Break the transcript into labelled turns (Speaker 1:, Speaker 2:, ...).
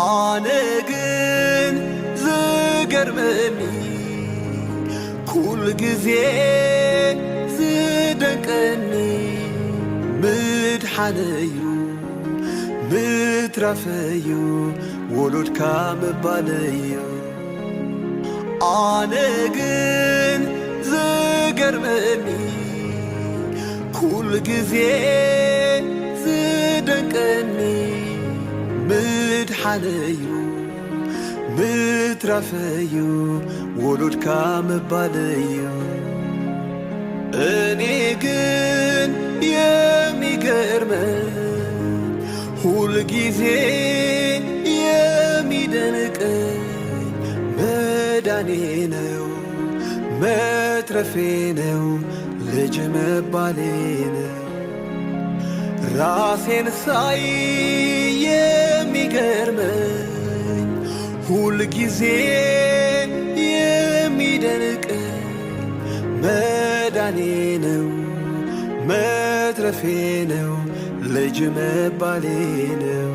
Speaker 1: አነግን ዝገርመኒ ኩል ጊዜ ዝደንቀኒ ምድሓነዩ ምትረፈዩ ወሉድካ ምባለዩ አነግን ዝገርመኒ ኩል ጊዜ ዝደንቀኒ ምድሓነዩ ምትረፈዩ ወሉድካ ምባለዩ እኔ ግን የሚገርመኝ ሁል ጊዜ የሚደንቀኝ መዳኔ ነው መትረፌ ነው ልጅ መባሌ ነው ራሴን ሳይ የሚገርመኝ ሁል ጊዜ የሚደንቀኝ መዳኔ ነው መትረፌ ነው ልጅ መባሌ ነው